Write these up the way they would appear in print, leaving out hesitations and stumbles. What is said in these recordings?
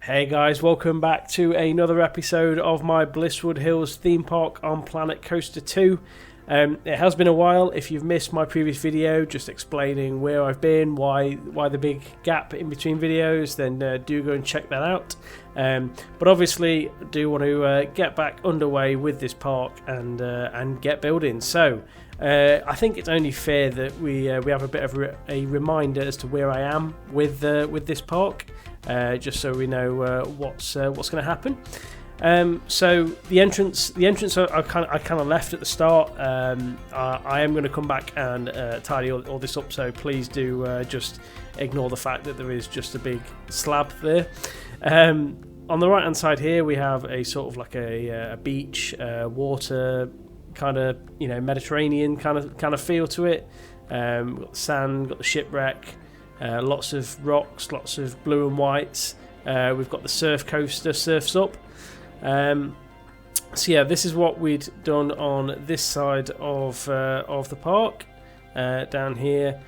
Hey guys, welcome back to another episode of my Blisswood Hills theme park on Planet Coaster 2. It has been a while. If you've missed my previous video just explaining where I've been, why the big gap in between videos, then do go and check that out. But obviously I do want to get back underway with this park and get building. So I think it's only fair that we have a bit of a reminder as to where I am with this park. Just so we know what's going to happen. So the entrance I kind of left at the start. I am going to come back and tidy all this up. So please do just ignore the fact that there is just a big slab there. On the right hand side here we have a sort of like a beach, water kind of Mediterranean kind of feel to it. We've got the sand, got the shipwreck. Lots of rocks, lots of blue and whites. We've got the surf coaster, Surfs Up. So yeah, this is what we'd done on this side of the park. Down here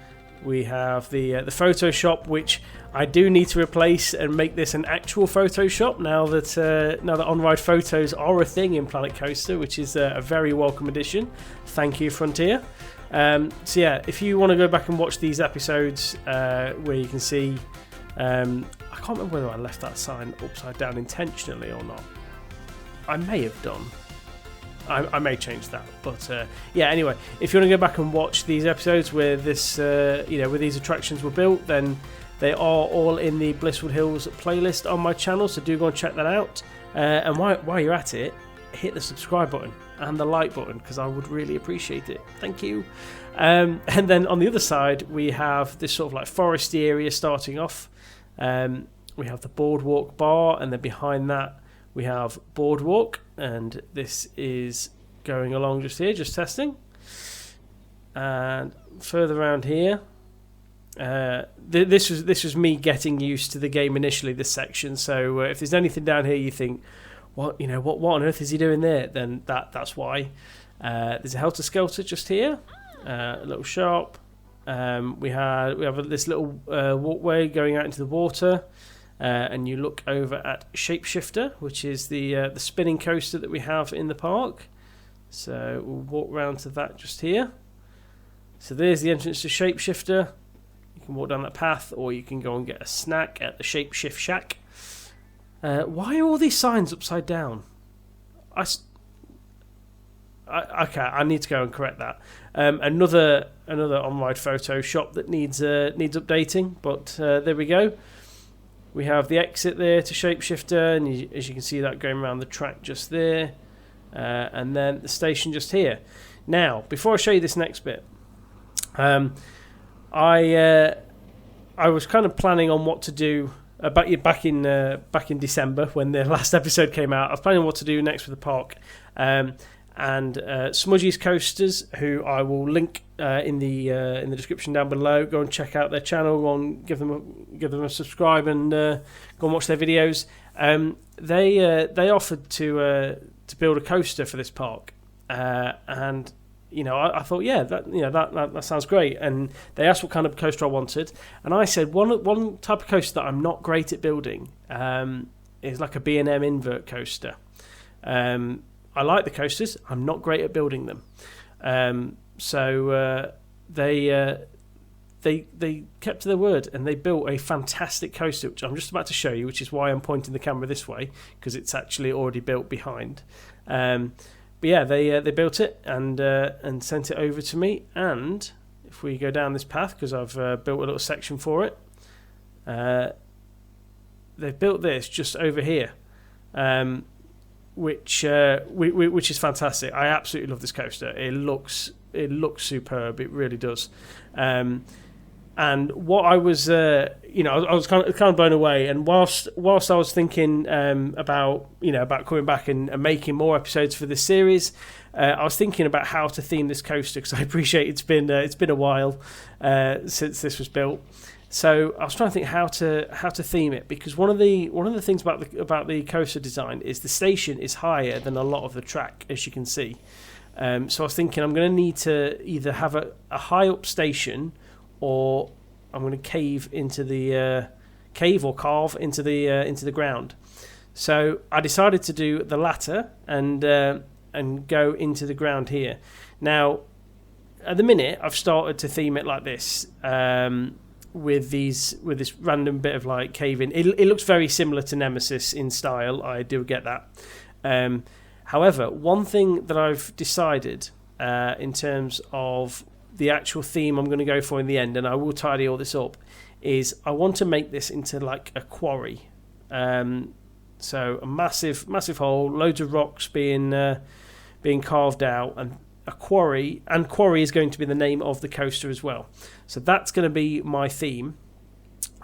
we have the photo shop, which I do need to replace and make this an actual photo shop now that on-ride photos are a thing in Planet Coaster, which is a very welcome addition. Thank you, Frontier. So yeah, if you want to go back and watch these episodes where you can see, I can't remember whether I left that sign upside down intentionally or not. I may have done. I may change that, but yeah. Anyway, if you want to go back and watch these episodes where this, where these attractions were built, then they are all in the Blisswood Hills playlist on my channel. So do go and check that out. And while you're at it, hit the subscribe button and the like button, because I would really appreciate it. Thank you. And then on the other side we have this sort of like foresty area starting off. We have the boardwalk bar, and then behind that we have boardwalk, and this is going along just here, just testing. And further around here, this was me getting used to the game initially, this section. So if there's anything down here you think, what on earth is he doing there? Then that's why. There's a Helter Skelter just here, a little shop. We have this little walkway going out into the water, and you look over at Shapeshifter, which is the spinning coaster that we have in the park. So we'll walk round to that just here. So there's the entrance to Shapeshifter. You can walk down that path, or you can go and get a snack at the Shapeshift Shack. Why are all these signs upside down? Okay, I need to go and correct that. Another on-ride photo shop that needs updating, but there we go. We have the exit there to Shapeshifter, and as you can see that going around the track just there, and then the station just here. Now, before I show you this next bit, I was kind of planning on what to do. Back in December when the last episode came out, I was planning on what to do next with the park, and Smudgy's Coasters, who I will link in the description down below. Go and check out their channel. Go and give them a subscribe and go and watch their videos. They offered to build a coaster for this park, and I thought, yeah, that sounds great. And they asked what kind of coaster I wanted, and I said one type of coaster that I'm not great at building is like a B&M invert coaster. I like the coasters, I'm not great at building them. So they kept to their word, and they built a fantastic coaster, which I'm just about to show you, which is why I'm pointing the camera this way, because it's actually already built behind. But yeah, they built it and sent it over to me. And if we go down this path, because I've built a little section for it, they've built this just over here, which is fantastic. I absolutely love this coaster. It looks superb. It really does. And what I was, I was kind of blown away. And whilst I was thinking about coming back and making more episodes for this series, I was thinking about how to theme this coaster, because I appreciate it's been a while since this was built. So I was trying to think how to theme it, because one of the things about the coaster design is the station is higher than a lot of the track, as you can see. So I was thinking I'm going to need to either have a high up station, or I'm going to cave into the cave or carve into the ground. So I decided to do the latter and go into the ground here. Now, at the minute, I've started to theme it like this, with this random bit of like caving. It looks very similar to Nemesis in style. I do get that. However, one thing that I've decided in terms of the actual theme I'm going to go for in the end, and I will tidy all this up, is I want to make this into like a quarry. So a massive hole, loads of rocks being carved out, and a quarry. And quarry is going to be the name of the coaster as well. So that's going to be my theme.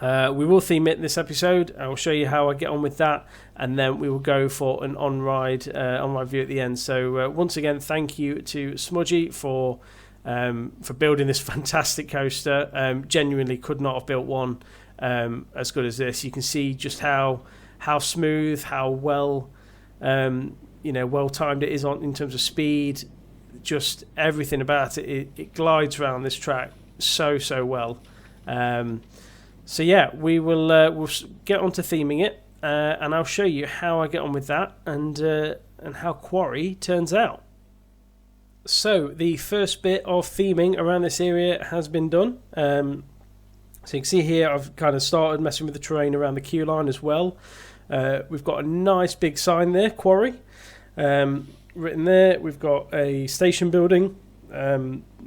We will theme it in this episode. I will show you how I get on with that, and then we will go for an on-ride view at the end. So once again, thank you to Smudgy for building this fantastic coaster. Genuinely could not have built one as good as this. You can see just how smooth, how well well timed it is in terms of speed. Just everything about it. It glides around this track so well. So yeah, we'll get on to theming it, and I'll show you how I get on with that and how Quarry turns out. So the first bit of theming around this area has been done. So you can see here I've kind of started messing with the terrain around the queue line as well. We've got a nice big sign there, Quarry, written there. We've got a station building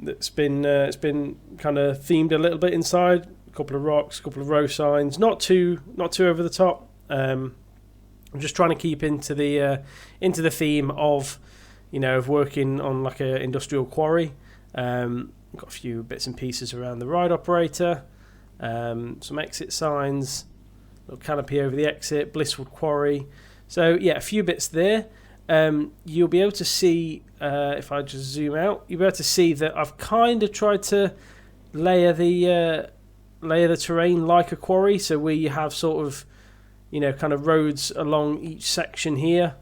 it's been kind of themed a little bit inside. A couple of rocks, a couple of row signs, not too over the top. I'm just trying to keep into the theme of of working on like a industrial quarry. Got a few bits and pieces around the ride operator, some exit signs, little canopy over the exit, Blisswood Quarry. So yeah, a few bits there. You'll be able to see if I just zoom out, you'll be able to see that I've kind of tried to layer the terrain like a quarry, so where you have sort of kind of roads along each section here,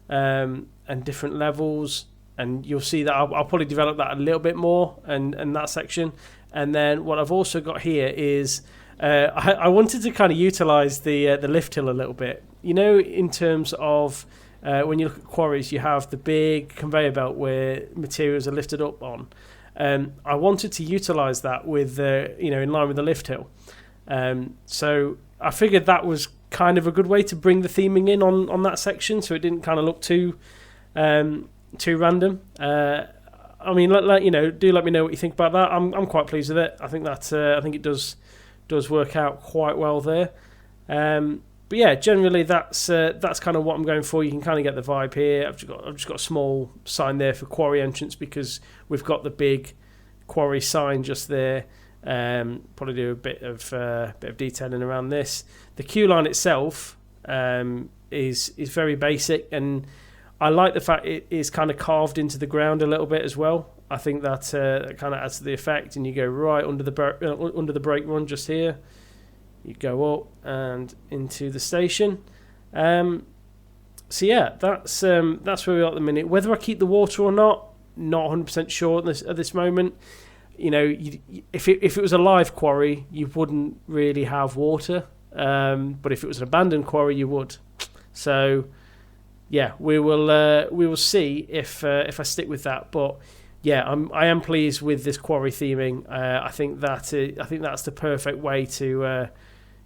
and different levels, and you'll see that I'll probably develop that a little bit more and that section. And then what I've also got here is I wanted to kind of utilize the lift hill a little bit, in terms of when you look at quarries, you have the big conveyor belt where materials are lifted up on. I wanted to utilise that with, in line with the lift hill. So I figured that was kind of a good way to bring the theming in on that section, so it didn't kind of look too random. I mean, do let me know what you think about that. I'm quite pleased with it. I think it does work out quite well there. But yeah, generally that's kind of what I'm going for. You can kind of get the vibe here. I've just got a small sign there for quarry entrance because we've got the big quarry sign just there. Probably do a bit of detailing around this. The queue line itself is very basic, and I like the fact it is kind of carved into the ground a little bit as well. I think that kind of adds to the effect, and you go right under the brake run just here. You go up and into the station. So yeah, that's where we are at the minute. Whether I keep the water or not 100% sure at this moment. If it was a live quarry, you wouldn't really have water. But if it was an abandoned quarry, you would. So yeah, we will see if I stick with that. But yeah, I am pleased with this quarry theming. I think that's the perfect way to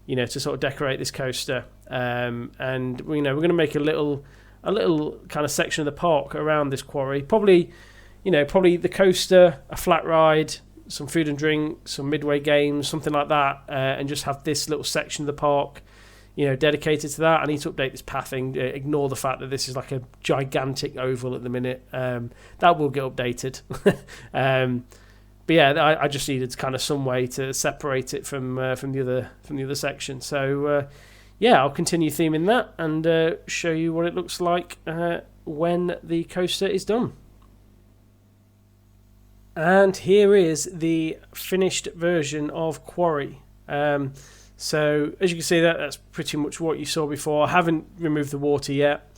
to sort of decorate this coaster. And we're going to make a little kind of section of the park around this quarry. Probably the coaster, a flat ride, some food and drink, some midway games, something like that, and just have this little section of the park, dedicated to that. I need to update this pathing. Ignore the fact that this is like a gigantic oval at the minute. That will get updated. But yeah, I just needed kind of some way to separate it from the other section. So yeah, I'll continue theming that and show you what it looks like when the coaster is done. And here is the finished version of Quarry. So as you can see, that's pretty much what you saw before. I haven't removed the water yet,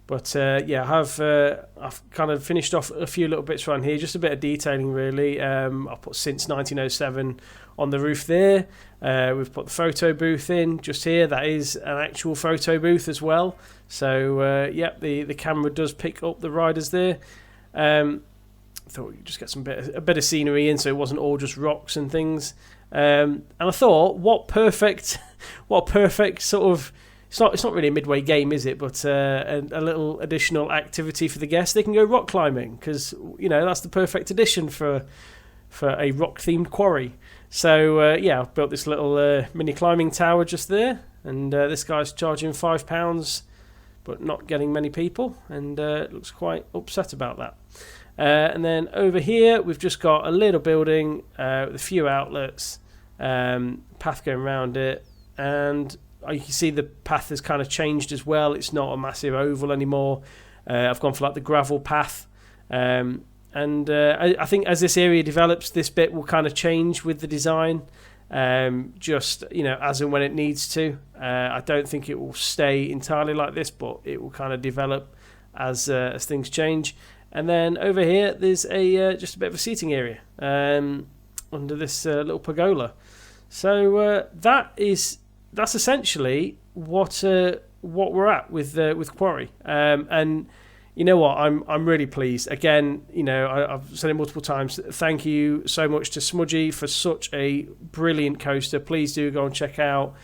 But yeah, I've kind of finished off a few little bits around here, just a bit of detailing really. I've put since 1907 on the roof there. We've put the photo booth in just here. That is an actual photo booth as well. So yep, the camera does pick up the riders there. Thought we'd just get a bit of scenery in, so it wasn't all just rocks and things. And I thought, what perfect sort of. It's not really a midway game, is it? But a little additional activity for the guests. They can go rock climbing because that's the perfect addition for a rock themed quarry. So yeah, I've built this little mini climbing tower just there, and this guy's charging £5, but not getting many people, and looks quite upset about that. And then over here we've just got a little building with a few outlets, path going around it, and you can see the path has kind of changed as well. It's not a massive oval anymore. I've gone for like the gravel path. And I think as this area develops, this bit will kind of change with the design, just, as and when it needs to. I don't think it will stay entirely like this, but it will kind of develop as things change. And then over here, there's just a bit of a seating area under this little pergola. So that's essentially what we're at with Quarry, and you know what, I'm really pleased. Again, I've said it multiple times. Thank you so much to Smudgy for such a brilliant coaster. Please do go and check out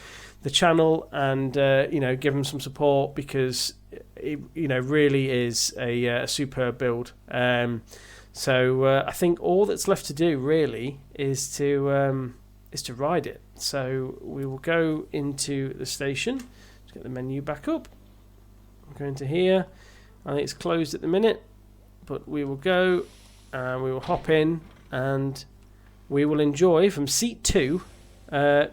the channel and give them some support, because it really is a superb build. So I think all that's left to do really is to ride it. So we will go into the station. Let's get the menu back up. I'm going to here. I think it's closed at the minute, but we will go and we will hop in and we will enjoy from seat 2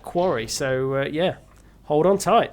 Quarry. So yeah, hold on tight.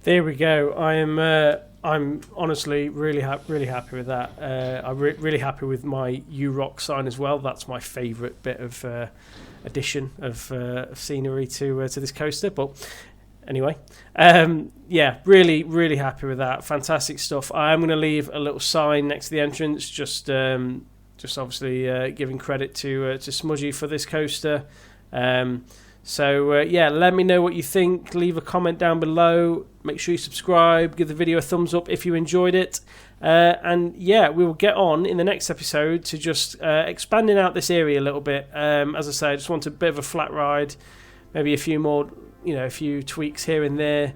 There we go. I'm honestly really happy with that. I'm really happy with my U-Rock sign as well. That's my favourite bit of addition of scenery to this coaster. But anyway, yeah, really happy with that. Fantastic stuff. I am going to leave a little sign next to the entrance, just obviously giving credit to Smudgy for this coaster. So yeah, let me know what you think. Leave a comment down below. Make sure you subscribe. Give the video a thumbs up if you enjoyed it. And yeah, we will get on in the next episode to just expanding out this area a little bit. As I say, I just want a bit of a flat ride. Maybe a few more, a few tweaks here and there.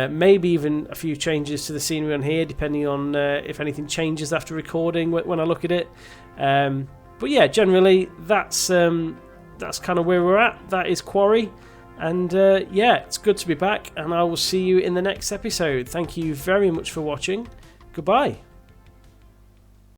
Maybe even a few changes to the scenery on here, depending on if anything changes after recording when I look at it. But yeah, generally that's kind of where we're at. That is Quarry. And yeah, it's good to be back, and I will see you in the next episode. Thank you very much for watching. Goodbye.